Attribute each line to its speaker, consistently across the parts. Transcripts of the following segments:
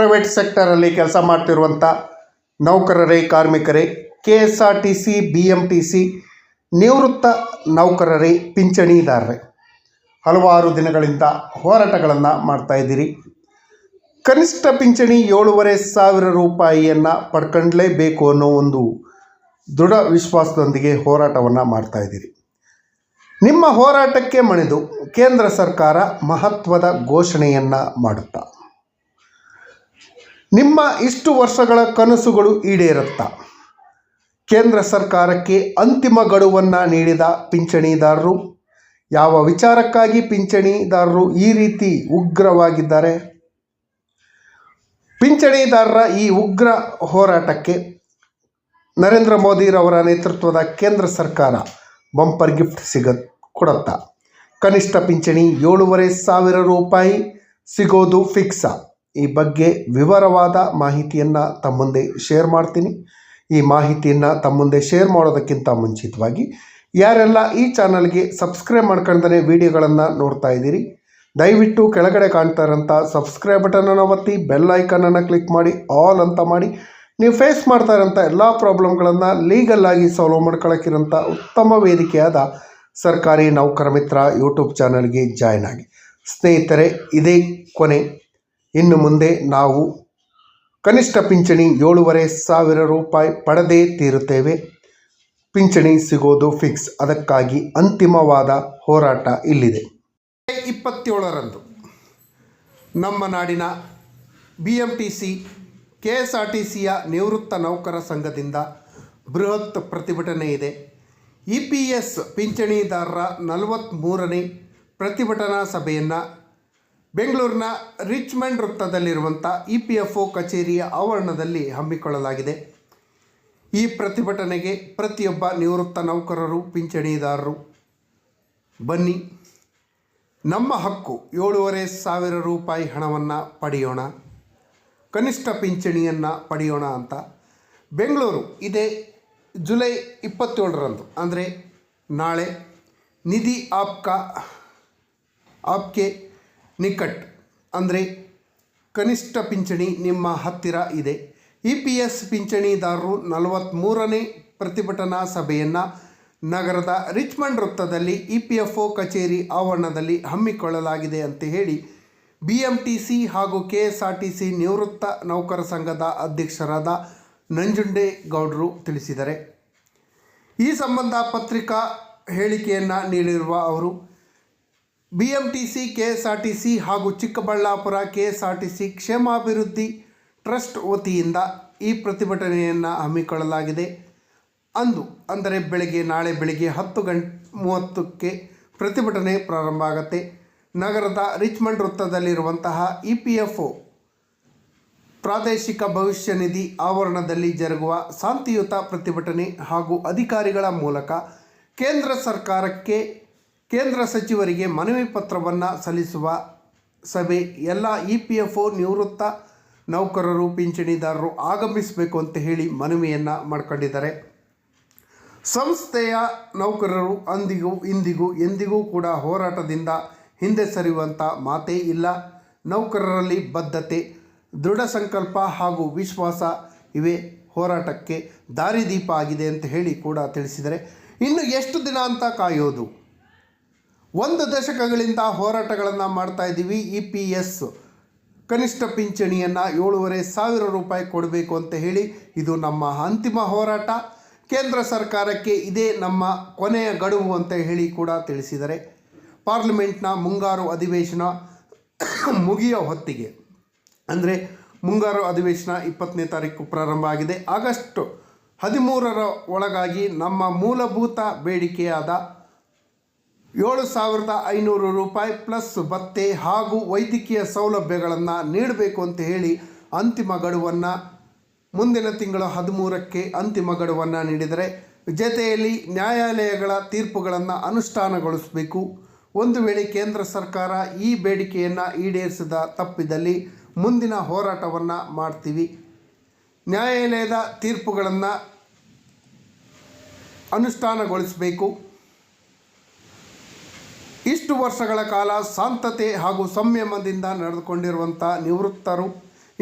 Speaker 1: Private ಸೆಕ್ಟರಲ್ಲಿ ಕೆಲಸ ಮಾಡ್ತಿರುವಂಥ ನೌಕರರೇ, ಕಾರ್ಮಿಕರೇ, KSRTC, BMTC ನಿವೃತ್ತ ನೌಕರರೇ, ಪಿಂಚಣಿದಾರರೇ, ಹಲವಾರು ದಿನಗಳಿಂದ ಹೋರಾಟಗಳನ್ನು ಮಾಡ್ತಾಯಿದ್ದೀರಿ. ಕನಿಷ್ಠ ಪಿಂಚಣಿ 7,500 ರೂಪಾಯಿಯನ್ನು ಪಡ್ಕೊಂಡ್ಲೇಬೇಕು ಅನ್ನೋ ಒಂದು ದೃಢ ವಿಶ್ವಾಸದೊಂದಿಗೆ ಹೋರಾಟವನ್ನು ಮಾಡ್ತಾಯಿದ್ದೀರಿ. ನಿಮ್ಮ ಹೋರಾಟಕ್ಕೆ ಮಣಿದು ಕೇಂದ್ರ ಸರ್ಕಾರ ಮಹತ್ವದ ಘೋಷಣೆಯನ್ನು ಮಾಡುತ್ತಾ ನಿಮ್ಮ ಇಷ್ಟು ವರ್ಷಗಳ ಕನಸುಗಳು ಈಡೇರುತ್ತಾ ಕೇಂದ್ರ ಸರ್ಕಾರಕ್ಕೆ ಅಂತಿಮ ಗಡುವನ್ನು ನೀಡಿದ ಪಿಂಚಣಿದಾರರು ಯಾವ ವಿಚಾರಕ್ಕಾಗಿ ಪಿಂಚಣಿದಾರರು ಈ ರೀತಿ ಉಗ್ರವಾಗಿದ್ದಾರೆ? ಪಿಂಚಣಿದಾರರ ಈ ಉಗ್ರ ಹೋರಾಟಕ್ಕೆ ನರೇಂದ್ರ ಮೋದಿರವರ ನೇತೃತ್ವದ ಕೇಂದ್ರ ಸರ್ಕಾರ ಬಂಪರ್ ಗಿಫ್ಟ್ ಕೊಡುತ್ತಾ ಕನಿಷ್ಠ ಪಿಂಚಣಿ 7,500 ರೂಪಾಯಿ ಸಿಗೋದು ಫಿಕ್ಸಾ? ಈ ಬಗ್ಗೆ ವಿವರವಾದ ಮಾಹಿತಿಯನ್ನು ತಮ್ಮ ಮುಂದೆ ಶೇರ್ ಮಾಡ್ತೀನಿ. ಈ ಮಾಹಿತಿಯನ್ನು ತಮ್ಮ ಮುಂದೆ ಶೇರ್ ಮಾಡೋದಕ್ಕಿಂತ ಮುಂಚಿತವಾಗಿ ಯಾರೆಲ್ಲ ಈ ಚಾನಲ್ಗೆ ಸಬ್ಸ್ಕ್ರೈಬ್ ಮಾಡ್ಕೊಂಡೇ ವಿಡಿಯೋಗಳನ್ನು ನೋಡ್ತಾ ಇದ್ದೀರಿ, ದಯವಿಟ್ಟು ಕೆಳಗಡೆ ಕಾಣ್ತಾ ಇರೋಂಥ ಸಬ್ಸ್ಕ್ರೈಬ್ ಬಟನನ್ನು ಒತ್ತಿ, ಬೆಲ್ ಐಕನನ್ನು ಕ್ಲಿಕ್ ಮಾಡಿ, ಆಲ್ ಅಂತ ಮಾಡಿ. ನೀವು ಫೇಸ್ ಮಾಡ್ತಾ ಇರೋಂಥ ಎಲ್ಲ ಪ್ರಾಬ್ಲಮ್ಗಳನ್ನು ಲೀಗಲ್ಲಾಗಿ ಸಾಲ್ವ್ ಮಾಡ್ಕೊಳ್ಳೋಕ್ಕಿರೋಂಥ ಉತ್ತಮ ವೇದಿಕೆಯಾದ ಸರ್ಕಾರಿ ನೌಕರ ಮಿತ್ರ ಯೂಟ್ಯೂಬ್ ಚಾನಲ್ಗೆ ಜಾಯ್ನ್ ಆಗಿ. ಸ್ನೇಹಿತರೆ, ಇದೇ ಕೊನೆ. ಇನ್ನು ಮುಂದೆ ನಾವು ಕನಿಷ್ಠ ಪಿಂಚಣಿ 7,500 ರೂಪಾಯಿ ಪಡೆದೇ ತೀರುತ್ತೇವೆ. ಪಿಂಚಣಿ ಸಿಗೋದು ಫಿಕ್ಸ್. ಅದಕ್ಕಾಗಿ ಅಂತಿಮವಾದ ಹೋರಾಟ ಇಲ್ಲಿದೆ. 27ರಂದು ನಮ್ಮ ನಾಡಿನ BMTC, KSRTCಯ ನಿವೃತ್ತ ನೌಕರ ಸಂಘದಿಂದ ಬೃಹತ್ ಪ್ರತಿಭಟನೆ ಇದೆ. EPS ಪಿಂಚಣಿದಾರರ 43ನೇ ಪ್ರತಿಭಟನಾ ಸಭೆಯನ್ನು ಬೆಂಗಳೂರಿನ ರಿಚ್ಮಂಡ್ ವೃತ್ತದಲ್ಲಿರುವಂಥ EPFO ಕಚೇರಿಯ ಆವರಣದಲ್ಲಿ ಹಮ್ಮಿಕೊಳ್ಳಲಾಗಿದೆ. ಈ ಪ್ರತಿಭಟನೆಗೆ ಪ್ರತಿಯೊಬ್ಬ ನಿವೃತ್ತ ನೌಕರರು, ಪಿಂಚಣಿದಾರರು ಬನ್ನಿ. ನಮ್ಮ ಹಕ್ಕು 7,500 ರೂಪಾಯಿ ಹಣವನ್ನು ಪಡೆಯೋಣ, ಕನಿಷ್ಠ ಪಿಂಚಣಿಯನ್ನು ಪಡೆಯೋಣ ಅಂತ ಬೆಂಗಳೂರು ಇದೇ ಜುಲೈ 27ರಂದು ಅಂದರೆ ನಾಳೆ ನಿಧಿ ಆಪ್ಕೆ ನಿಕಟ್ ಅಂದರೆ ಕನಿಷ್ಠ ಪಿಂಚಣಿ ನಿಮ್ಮ ಹತ್ತಿರ ಇದೆ. EPS ಪಿಂಚಣಿದಾರರು 43ನೇ ಪ್ರತಿಭಟನಾ ಸಭೆಯನ್ನು ನಗರದ ರಿಚ್ಮಂಡ್ ವೃತ್ತದಲ್ಲಿ EPFO ಕಚೇರಿ ಆವರಣದಲ್ಲಿ ಹಮ್ಮಿಕೊಳ್ಳಲಾಗಿದೆ ಅಂತ ಹೇಳಿ BMTC ಹಾಗೂ KSRTC ನಿವೃತ್ತ ನೌಕರ ಸಂಘದ ಅಧ್ಯಕ್ಷರಾದ ನಂಜುಂಡೇಗೌಡರು ತಿಳಿಸಿದ್ದಾರೆ. ಈ ಸಂಬಂಧ ಪತ್ರಿಕಾ ಹೇಳಿಕೆಯನ್ನು ನೀಡಿರುವ ಅವರು, BMTC, KSRTC ಹಾಗೂ ಚಿಕ್ಕಬಳ್ಳಾಪುರ KSRTC ಕ್ಷೇಮಾಭಿವೃದ್ಧಿ ಟ್ರಸ್ಟ್ ವತಿಯಿಂದ ಈ ಪ್ರತಿಭಟನೆಯನ್ನು ಹಮ್ಮಿಕೊಳ್ಳಲಾಗಿದೆ. ಅಂದರೆ ನಾಳೆ ಬೆಳಗ್ಗೆ 10:30ಕ್ಕೆ ಪ್ರತಿಭಟನೆ ಪ್ರಾರಂಭ ಆಗುತ್ತೆ. ನಗರದ ರಿಚ್ಮಂಡ್ ವೃತ್ತದಲ್ಲಿರುವಂತಹ EPFO ಪ್ರಾದೇಶಿಕ ಭವಿಷ್ಯ ನಿಧಿ ಆವರಣದಲ್ಲಿ ಜರುಗುವ ಶಾಂತಿಯುತ ಪ್ರತಿಭಟನೆ ಹಾಗೂ ಅಧಿಕಾರಿಗಳ ಮೂಲಕ ಕೇಂದ್ರ ಸರ್ಕಾರಕ್ಕೆ, ಕೇಂದ್ರ ಸಚಿವರಿಗೆ ಮನವಿ ಪತ್ರವನ್ನು ಸಲ್ಲಿಸುವ ಸಭೆ. ಎಲ್ಲ EPFO ನಿವೃತ್ತ ನೌಕರರು, ಪಿಂಚಣಿದಾರರು ಆಗಮಿಸಬೇಕು ಅಂತ ಹೇಳಿ ಮನವಿಯನ್ನು ಮಾಡಿಕೊಂಡಿದ್ದಾರೆ. ಸಂಸ್ಥೆಯ ನೌಕರರು ಇಂದಿಗೂ ಎಂದಿಗೂ ಕೂಡ ಹೋರಾಟದಿಂದ ಹಿಂದೆ ಸರಿಯುವಂಥ ಮಾತೇ ಇಲ್ಲ. ನೌಕರರಲ್ಲಿ ಬದ್ಧತೆ, ದೃಢ ಸಂಕಲ್ಪ ಹಾಗೂ ವಿಶ್ವಾಸ ಇವೇ ಹೋರಾಟಕ್ಕೆ ದಾರಿದೀಪ ಆಗಿದೆ ಅಂತ ಹೇಳಿ ಕೂಡ ತಿಳಿಸಿದರೆ, ಇನ್ನು ಎಷ್ಟು ದಿನ ಅಂತ ಕಾಯೋದು? 1 ದಶಕಗಳಿಂದ ಹೋರಾಟಗಳನ್ನು ಮಾಡ್ತಾ ಇದ್ದೀವಿ. EPS ಕನಿಷ್ಠ ಪಿಂಚಣಿಯನ್ನು 7,500 ರೂಪಾಯಿ ಕೊಡಬೇಕು ಅಂತ ಹೇಳಿ. ಇದು ನಮ್ಮ ಅಂತಿಮ ಹೋರಾಟ. ಕೇಂದ್ರ ಸರ್ಕಾರಕ್ಕೆ ಇದೇ ನಮ್ಮ ಕೊನೆಯ ಗಡುವು ಅಂತ ಹೇಳಿ ಕೂಡ ತಿಳಿಸಿದರೆ, ಪಾರ್ಲಿಮೆಂಟ್ನ ಮುಂಗಾರು ಅಧಿವೇಶನ ಮುಗಿಯೋ ಹೊತ್ತಿಗೆ, ಅಂದರೆ ಮುಂಗಾರು ಅಧಿವೇಶನ 20ನೇ ತಾರೀಕು ಪ್ರಾರಂಭ ಆಗಿದೆ. ಆಗಸ್ಟ್ 13ರ ಒಳಗಾಗಿ ನಮ್ಮ ಮೂಲಭೂತ ಬೇಡಿಕೆಯಾದ 7,500 ರೂಪಾಯಿ ಪ್ಲಸ್ ಭತ್ಯೆ ಹಾಗೂ ವೈದ್ಯಕೀಯ ಸೌಲಭ್ಯಗಳನ್ನು ನೀಡಬೇಕು ಅಂತ ಹೇಳಿ ಅಂತಿಮ ಗಡುವನ್ನು ಮುಂದಿನ ತಿಂಗಳ 13ಕ್ಕೆ ಅಂತಿಮ ಗಡುವನ್ನು ನೀಡಿದರೆ, ಜೊತೆಯಲ್ಲಿ ನ್ಯಾಯಾಲಯಗಳ ತೀರ್ಪುಗಳನ್ನು ಅನುಷ್ಠಾನಗೊಳಿಸಬೇಕು. ಒಂದು ವೇಳೆ ಕೇಂದ್ರ ಸರ್ಕಾರ ಈ ಬೇಡಿಕೆಯನ್ನು ಈಡೇರಿಸದ ತಪ್ಪಿದಲ್ಲಿ ಮುಂದಿನ ಹೋರಾಟವನ್ನು ಮಾಡ್ತೀವಿ. ನ್ಯಾಯಾಲಯದ ತೀರ್ಪುಗಳನ್ನು ಅನುಷ್ಠಾನಗೊಳಿಸಬೇಕು. ಇಷ್ಟು ವರ್ಷಗಳ ಕಾಲ ಶಾಂತತೆ ಹಾಗೂ ಸಂಯಮದಿಂದ ನಡೆದುಕೊಂಡಿರುವಂಥ ನಿವೃತ್ತರು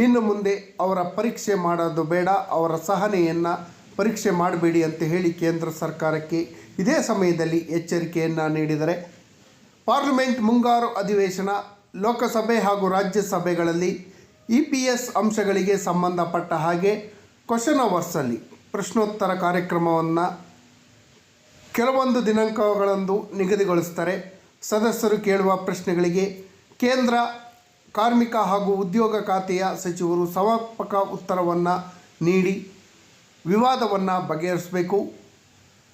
Speaker 1: ಇನ್ನು ಮುಂದೆ ಅವರ ಪರೀಕ್ಷೆ ಮಾಡೋದು ಬೇಡ, ಅವರ ಸಹನೆಯನ್ನು ಪರೀಕ್ಷೆ ಮಾಡಬೇಡಿ ಅಂತ ಹೇಳಿ ಕೇಂದ್ರ ಸರ್ಕಾರಕ್ಕೆ ಇದೇ ಸಮಯದಲ್ಲಿ ಎಚ್ಚರಿಕೆಯನ್ನು ನೀಡಿದರೆ, ಪಾರ್ಲಿಮೆಂಟ್ ಮುಂಗಾರು ಅಧಿವೇಶನ ಲೋಕಸಭೆ ಹಾಗೂ ರಾಜ್ಯಸಭೆಗಳಲ್ಲಿ EPS ಅಂಶಗಳಿಗೆ ಸಂಬಂಧಪಟ್ಟ ಹಾಗೆ ಕ್ವಶನ್ ಅವರ್ಸಲ್ಲಿ ಪ್ರಶ್ನೋತ್ತರ ಕಾರ್ಯಕ್ರಮವನ್ನು ಕೆಲವೊಂದು ದಿನಾಂಕಗಳಂದು ನಿಗದಿಗೊಳಿಸ್ತಾರೆ. ಸದಸ್ಯರು ಕೇಳುವ ಪ್ರಶ್ನೆಗಳಿಗೆ ಕೇಂದ್ರ ಕಾರ್ಮಿಕ ಹಾಗೂ ಉದ್ಯೋಗ ಖಾತೆಯ ಸಚಿವರು ಸಮರ್ಪಕ ಉತ್ತರವನ್ನು ನೀಡಿ ವಿವಾದವನ್ನು ಬಗೆಹರಿಸಬೇಕು.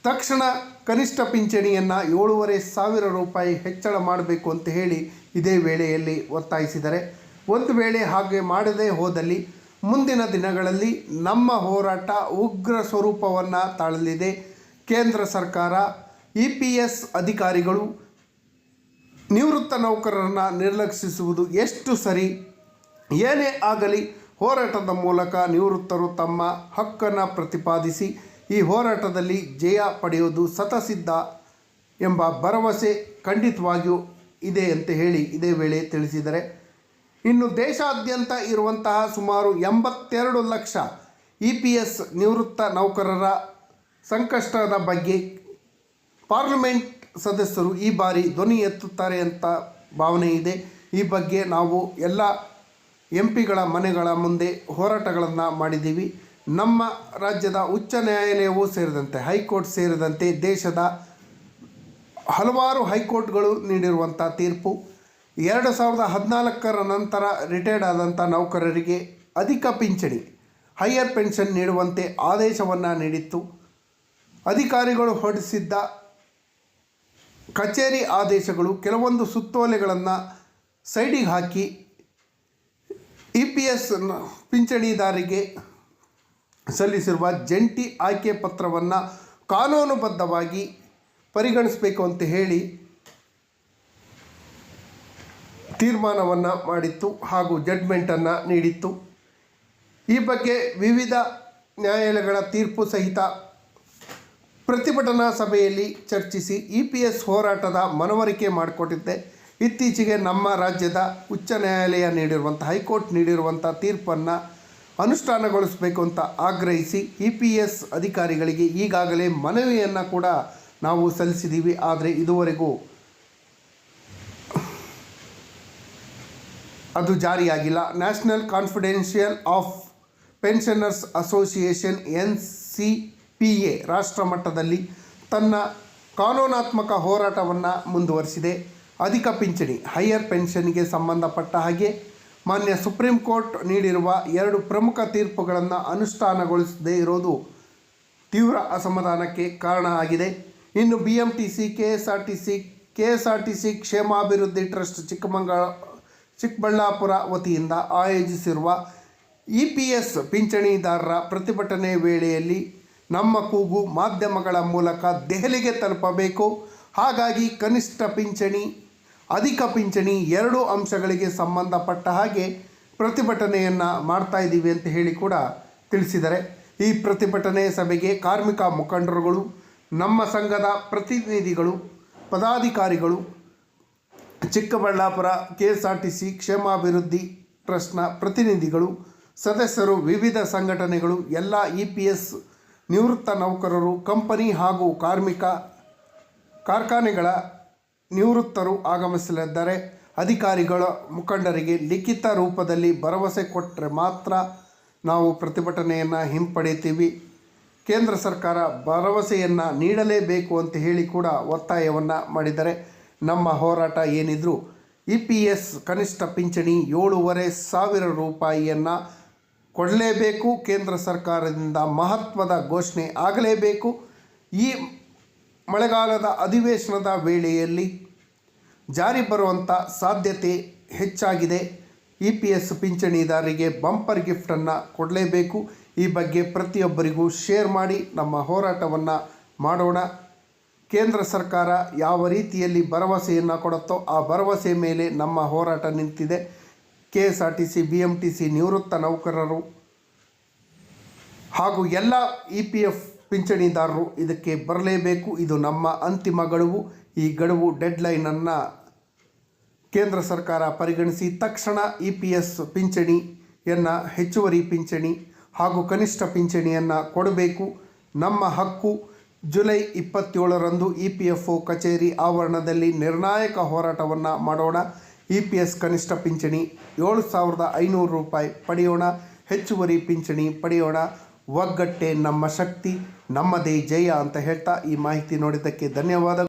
Speaker 1: ತಕ್ಷಣ ಕನಿಷ್ಠ ಪಿಂಚಣಿಯನ್ನು 7,500 ರೂಪಾಯಿ ಹೆಚ್ಚಳ ಮಾಡಬೇಕು ಅಂತ ಹೇಳಿ ಇದೇ ವೇಳೆಯಲ್ಲಿ ಒತ್ತಾಯಿಸಿದರೆ, ಒಂದು ವೇಳೆ ಹಾಗೆ ಮಾಡದೇ ಹೋದಲ್ಲಿ ಮುಂದಿನ ದಿನಗಳಲ್ಲಿ ನಮ್ಮ ಹೋರಾಟ ಉಗ್ರ ಸ್ವರೂಪವನ್ನು ತಾಳಲಿದೆ. ಕೇಂದ್ರ ಸರ್ಕಾರ EPS ಅಧಿಕಾರಿಗಳು ನಿವೃತ್ತ ನೌಕರರನ್ನು ನಿರ್ಲಕ್ಷಿಸುವುದು ಎಷ್ಟು ಸರಿ? ಏನೇ ಆಗಲಿ ಹೋರಾಟದ ಮೂಲಕ ನಿವೃತ್ತರು ತಮ್ಮ ಹಕ್ಕನ್ನು ಪ್ರತಿಪಾದಿಸಿ ಈ ಹೋರಾಟದಲ್ಲಿ ಜಯ ಪಡೆಯುವುದು ಸತಸಿದ್ಧ ಎಂಬ ಭರವಸೆ ಖಂಡಿತವಾಗಿಯೂ ಇದೆ ಅಂತ ಹೇಳಿ ಇದೇ ವೇಳೆ ತಿಳಿಸಿದರೆ, ಇನ್ನು ದೇಶಾದ್ಯಂತ ಇರುವಂತಹ ಸುಮಾರು 82 ಲಕ್ಷ EPS ನಿವೃತ್ತ ನೌಕರರ ಸಂಕಷ್ಟದ ಬಗ್ಗೆ ಪಾರ್ಲಿಮೆಂಟ್ ಸದಸ್ಯರು ಈ ಬಾರಿ ಧ್ವನಿ ಎತ್ತುತ್ತಾರೆ ಅಂತ ಭಾವನೆ ಇದೆ. ಈ ಬಗ್ಗೆ ನಾವು ಎಲ್ಲ MP ಗಳ ಮನೆಗಳ ಮುಂದೆ ಹೋರಾಟಗಳನ್ನು ಮಾಡಿದ್ದೀವಿ. ನಮ್ಮ ರಾಜ್ಯದ ಉಚ್ಚ ನ್ಯಾಯಾಲಯವೂ ಸೇರಿದಂತೆ ಹೈಕೋರ್ಟ್ ಸೇರಿದಂತೆ ದೇಶದ ಹಲವಾರು ಹೈಕೋರ್ಟ್ಗಳು ನೀಡಿರುವಂಥ ತೀರ್ಪು 2014 ನಂತರ ರಿಟೈರ್ಡ್ ಆದಂಥ ನೌಕರರಿಗೆ ಅಧಿಕ ಪಿಂಚಣಿ ಹೈಯರ್ ಪೆನ್ಷನ್ ನೀಡುವಂತೆ ಆದೇಶವನ್ನು ನೀಡಿತ್ತು. ಅಧಿಕಾರಿಗಳು ಹೊರಡಿಸಿದ್ದ ಕಚೇರಿ ಆದೇಶಗಳು ಕೆಲವೊಂದು ಸುತ್ತೋಲೆಗಳನ್ನು ಸೈಡಿಗೆ ಹಾಕಿ EPS ಪಿಂಚಣಿದಾರರಿಗೆ ಸಲ್ಲಿಸಿರುವ ಜಂಟಿ ಆಯ್ಕೆ ಪತ್ರವನ್ನು ಕಾನೂನುಬದ್ಧವಾಗಿ ಪರಿಗಣಿಸಬೇಕು ಅಂತ ಹೇಳಿ ತೀರ್ಮಾನವನ್ನು ಮಾಡಿತ್ತು ಹಾಗೂ ಜಡ್ಜ್ಮೆಂಟನ್ನು ನೀಡಿತ್ತು. ಈ ಬಗ್ಗೆ ವಿವಿಧ ನ್ಯಾಯಾಲಯಗಳ ತೀರ್ಪು ಸಹಿತ ಪ್ರತಿಭಟನಾ ಸಭೆಯಲ್ಲಿ ಚರ್ಚಿಸಿ EPS ಹೋರಾಟದ ಮನವರಿಕೆ ಮಾಡಿಕೊಟ್ಟಿದ್ದೆ. ಇತ್ತೀಚೆಗೆ ನಮ್ಮ ರಾಜ್ಯದ ಉಚ್ಚ ನ್ಯಾಯಾಲಯ ನೀಡಿರುವಂಥ ಹೈಕೋರ್ಟ್ ನೀಡಿರುವಂಥ ತೀರ್ಪನ್ನು ಅನುಷ್ಠಾನಗೊಳಿಸಬೇಕು ಅಂತ ಆಗ್ರಹಿಸಿ EPS ಅಧಿಕಾರಿಗಳಿಗೆ ಈಗಾಗಲೇ ಮನವಿಯನ್ನು ಕೂಡ ನಾವು ಸಲ್ಲಿಸಿದ್ದೀವಿ. ಆದರೆ ಇದುವರೆಗೂ ಅದು ಜಾರಿಯಾಗಿಲ್ಲ. National confidential of pensioners association NCPA ರಾಷ್ಟ್ರ ಮಟ್ಟದಲ್ಲಿ ತನ್ನ ಕಾನೂನಾತ್ಮಕ ಹೋರಾಟವನ್ನು ಮುಂದುವರಿಸಿದೆ. ಅಧಿಕ ಪಿಂಚಣಿ ಹೈಯರ್ ಪೆನ್ಷನ್ಗೆ ಸಂಬಂಧಪಟ್ಟ ಹಾಗೆ ಮಾನ್ಯ ಸುಪ್ರೀಂ ಕೋರ್ಟ್ ನೀಡಿರುವ 2 ಪ್ರಮುಖ ತೀರ್ಪುಗಳನ್ನು ಅನುಷ್ಠಾನಗೊಳಿಸದೇ ಇರೋದು ತೀವ್ರ ಅಸಮಾಧಾನಕ್ಕೆ ಕಾರಣ ಆಗಿದೆ. ಇನ್ನು BMTC KSRTC ಕ್ಷೇಮಾಭಿವೃದ್ಧಿ ಟ್ರಸ್ಟ್ ಚಿಕ್ಕಬಳ್ಳಾಪುರ ವತಿಯಿಂದ ಆಯೋಜಿಸಿರುವ EPS ಪಿಂಚಣಿದಾರರ ಪ್ರತಿಭಟನೆ ವೇಳೆಯಲ್ಲಿ ನಮ್ಮ ಕೂಗು ಮಾಧ್ಯಮಗಳ ಮೂಲಕ ದೆಹಲಿಗೆ ತಲುಪಬೇಕು. ಹಾಗಾಗಿ ಕನಿಷ್ಠ ಪಿಂಚಣಿ ಅಧಿಕ ಪಿಂಚಣಿ 2 ಅಂಶಗಳಿಗೆ ಸಂಬಂಧಪಟ್ಟ ಹಾಗೆ ಪ್ರತಿಭಟನೆಯನ್ನು ಮಾಡ್ತಾ ಇದ್ದೀವಿ ಅಂತ ಹೇಳಿ ಕೂಡ ತಿಳಿಸಿದ್ದಾರೆ. ಈ ಪ್ರತಿಭಟನೆ ಸಭೆಗೆ ಕಾರ್ಮಿಕ ಮುಖಂಡರುಗಳು, ನಮ್ಮ ಸಂಘದ ಪ್ರತಿನಿಧಿಗಳು, ಪದಾಧಿಕಾರಿಗಳು, ಚಿಕ್ಕಬಳ್ಳಾಪುರ KSRTC ಕ್ಷೇಮಾಭಿವೃದ್ಧಿ ಟ್ರಸ್ಟ್ನ ಪ್ರತಿನಿಧಿಗಳು, ಸದಸ್ಯರು, ವಿವಿಧ ಸಂಘಟನೆಗಳು, ಎಲ್ಲ EPS ನಿವೃತ್ತ ನೌಕರರು, ಕಂಪನಿ ಹಾಗೂ ಕಾರ್ಖಾನೆಗಳ ನಿವೃತ್ತರು ಆಗಮಿಸಲಿದ್ದಾರೆ. ಅಧಿಕಾರಿಗಳ ಮುಖಂಡರಿಗೆ ಲಿಖಿತ ರೂಪದಲ್ಲಿ ಭರವಸೆ ಕೊಟ್ಟರೆ ಮಾತ್ರ ನಾವು ಪ್ರತಿಭಟನೆಯನ್ನು ಹಿಂಪಡೆಯುತ್ತೀವಿ. ಕೇಂದ್ರ ಸರ್ಕಾರ ಭರವಸೆಯನ್ನು ನೀಡಲೇಬೇಕು ಅಂತ ಹೇಳಿ ಕೂಡ ಒತ್ತಾಯವನ್ನು ಮಾಡಿದ್ದಾರೆ. ನಮ್ಮ ಹೋರಾಟ ಏನಿದ್ರು EPS ಕನಿಷ್ಠ ಪಿಂಚಣಿ 7,500 ರೂಪಾಯಿಯನ್ನು ಕೊಡಲೇಬೇಕು. ಕೇಂದ್ರ ಸರ್ಕಾರದಿಂದ ಮಹತ್ವದ ಘೋಷಣೆ ಆಗಲೇಬೇಕು. ಈ ಮಳೆಗಾಲದ ಅಧಿವೇಶನದ ವೇಳೆಯಲ್ಲಿ ಜಾರಿ ಬರುವಂಥ ಸಾಧ್ಯತೆ ಹೆಚ್ಚಾಗಿದೆ. EPS ಪಿಂಚಣಿದಾರರಿಗೆ ಬಂಪರ್ ಗಿಫ್ಟನ್ನು ಕೊಡಲೇಬೇಕು. ಈ ಬಗ್ಗೆ ಪ್ರತಿಯೊಬ್ಬರಿಗೂ ಶೇರ್ ಮಾಡಿ ನಮ್ಮ ಹೋರಾಟವನ್ನು ಮಾಡೋಣ. ಕೇಂದ್ರ ಸರ್ಕಾರ ಯಾವ ರೀತಿಯಲ್ಲಿ ಭರವಸೆಯನ್ನು ಕೊಡುತ್ತೋ ಆ ಭರವಸೆ ಮೇಲೆ ನಮ್ಮ ಹೋರಾಟ ನಿಂತಿದೆ. KSRTC BMTC ನಿವೃತ್ತ ನೌಕರರು ಹಾಗೂ ಎಲ್ಲ EPF ಪಿಂಚಣಿದಾರರು ಇದಕ್ಕೆ ಬರಲೇಬೇಕು. ಇದು ನಮ್ಮ ಅಂತಿಮ ಗಡುವು. ಈ ಗಡುವು ಡೆಡ್ಲೈನನ್ನು ಕೇಂದ್ರ ಸರ್ಕಾರ ಪರಿಗಣಿಸಿ ತಕ್ಷಣ EPS ಪಿಂಚಣಿ ಹೆಚ್ಚುವರಿ ಪಿಂಚಣಿ ಹಾಗೂ ಕನಿಷ್ಠ ಪಿಂಚಣಿಯನ್ನು ಕೊಡಬೇಕು. ನಮ್ಮ ಹಕ್ಕು. ಜುಲೈ 27ರಂದು EPFO ಕಚೇರಿ ಆವರಣದಲ್ಲಿ ನಿರ್ಣಾಯಕ ಹೋರಾಟವನ್ನು ಮಾಡೋಣ. EPS ಕನಿಷ್ಠ ಪಿಂಚಣಿ 7,500 ರೂಪಾಯಿ ಪಡೆಯೋಣ. ಹೆಚ್ಚುವರಿ ಪಿಂಚಣಿ ಪಡೆಯೋಣ. ಒಗ್ಗಟ್ಟೆ ನಮ್ಮ ಶಕ್ತಿ, ನಮ್ಮದೇ ಜಯ ಅಂತ ಹೇಳ್ತಾ ಈ ಮಾಹಿತಿ ನೋಡಿದ್ದಕ್ಕೆ ಧನ್ಯವಾದ.